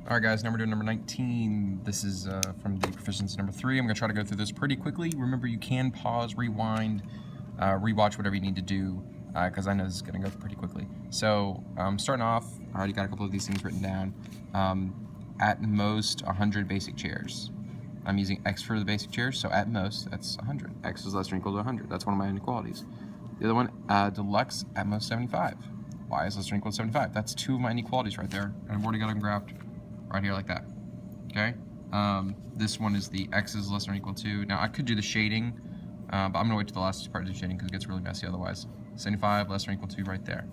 Alright guys, now we're doing number 19. This is from the proficiency number 3. I'm going to try to go through this pretty quickly. Remember, you can pause, rewind, rewatch whatever you need to do, because I know this is going to go pretty quickly. So, starting off, I already got a couple of these things written down. At most, 100 basic chairs. I'm using X for the basic chairs, so at most, that's 100. X is less or equal to 100. That's one of my inequalities. The other one, deluxe, at most 75. Y is less or equal to 75. That's two of my inequalities right there, and I've already got them graphed right here like that. Okay? This one is the X is less than or equal to. Now, I could do the shading, but I'm going to wait to the last part to do shading because it gets really messy otherwise. 75 less than or equal to right there.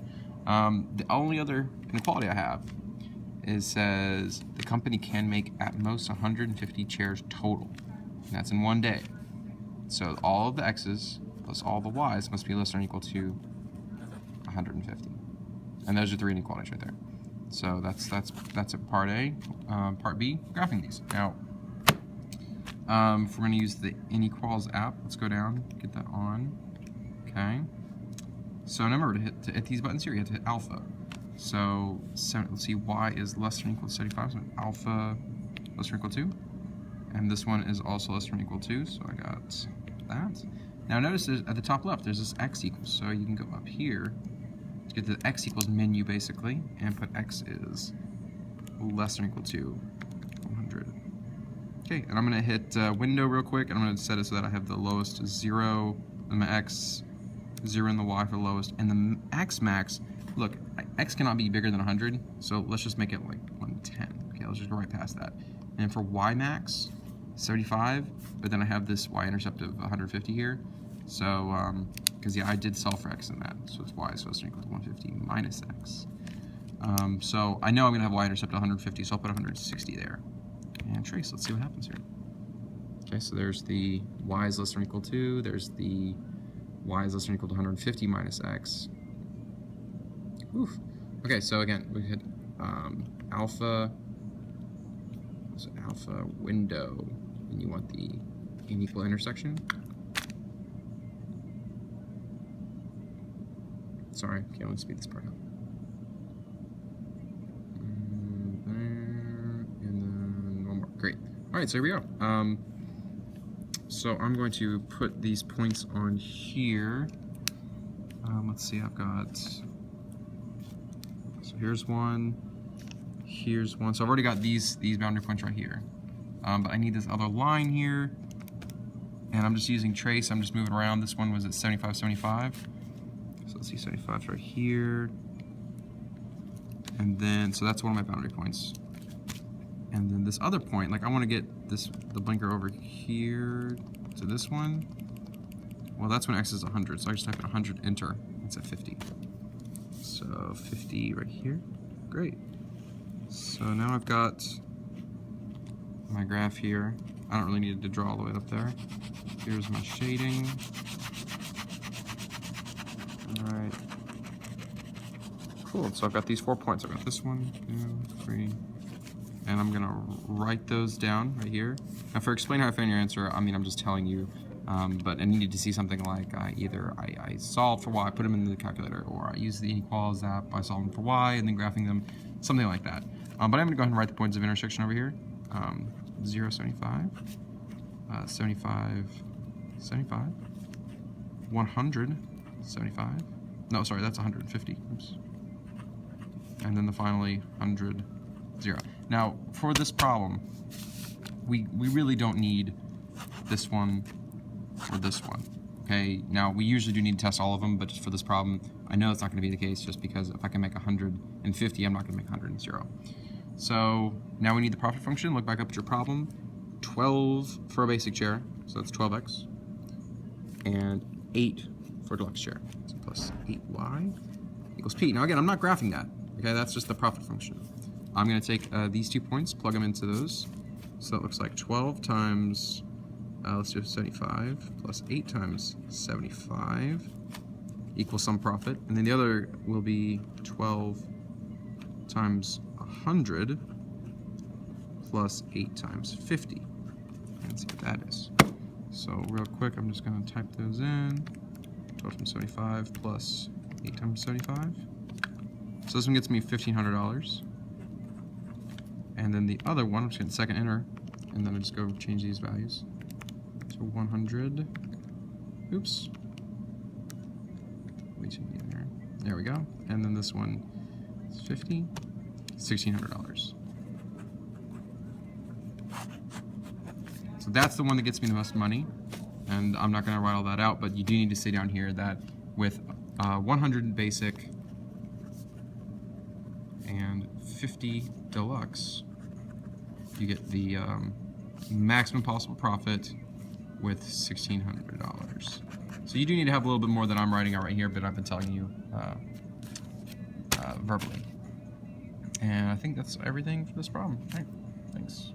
The only other inequality I have says the company can make at most 150 chairs total. And that's in one day. So all of the X's plus all the Y's must be less than or equal to 150. And those are three inequalities right there. So that's a part A. Part B, graphing these. Now, if we're going to use the inequals app, let's go down, get that on. Okay. So remember, to hit these buttons here, you have to hit alpha. So let's see, Y is less than or equal to 75, so alpha less than or equal to. And this one is also less than or equal to, so I got that. Now notice at the top left, there's this X equals, so you can go up here to get the X equals menu basically, and put X is less than or equal to 100. Okay, and I'm gonna hit window real quick, and I'm gonna set it so that I have the lowest 0 and my X, 0 and the Y for the lowest, and the X max, look, X cannot be bigger than 100, so let's just make it like 110. Okay, let's just go right past that. And for Y max, 75, but then I have this Y-intercept of 150 here, so, because yeah, I did solve for X in that, so it's Y is supposed to equal to 150 minus X. So I know I'm going to have Y-intercept 150, so I'll put 160 there. And trace, let's see what happens here. Okay, so there's the Y is less than or equal to, there's the Y is less than or equal to 150 minus X. Oof. Okay, so again, we hit alpha, so alpha window, and you want the unequal intersection. Sorry, okay, let me speed this part up. And then one more. Great. All right, so here we go. So I'm going to put these points on here. Let's see, I've got. So here's one. Here's one. So I've already got these boundary points right here. But I need this other line here. And I'm just using trace. I'm just moving around. This one was at 75, 75. So let's see, 75's right here. And then, so that's one of my boundary points. And then this other point, like I want to get the blinker over here to this one. Well, that's when X is 100. So I just type in 100, enter. It's at 50. So 50 right here. Great. So now I've got my graph here. I don't really need to draw all the way up there. Here's my shading. Alright. Cool, so I've got these 4 points. I've got this one, 2, 3, and I'm gonna write those down right here. Now for explain how I found your answer, I mean, I'm just telling you, but I needed to see something like either I solved for Y, put them in the calculator, or I use the inequalities app by solving for Y and then graphing them, something like that. But I'm gonna go ahead and write the points of intersection over here. 0, 75, 75, 75, 100, 75. No, sorry, that's 150. Oops. And then finally 100, 0. Now, for this problem, we really don't need this one or this one. Okay. Now, we usually do need to test all of them, but just for this problem, I know it's not going to be the case just because if I can make 150, I'm not going to make 100 and 0. So now we need the profit function. Look back up at your problem. 12 for a basic chair, so that's 12x, and 8 for a deluxe chair, so plus 8y equals p. Now again, I'm not graphing that, okay? That's just the profit function. I'm going to take these 2 points, plug them into those, so it looks like 12 times, let's do 75, plus 8 times 75 equals some profit, and then the other will be 12 times 100 plus 8 times 50. And see what that is. So real quick, I'm just going to type those in. 12 times 75 plus 8 times 75. So this one gets me $1,500. And then the other one, I'm just going to second enter, and then I just go change these values. So 100, oops, way too many in there. There we go. And then this one is 50, $1,600. So that's the one that gets me the most money, and I'm not going to write all that out, but you do need to say down here that with 100 basic and 50 deluxe, you get the maximum possible profit with $1,600. So you do need to have a little bit more than I'm writing out right here, but I've been telling you verbally. And I think that's everything for this problem. All right, thanks.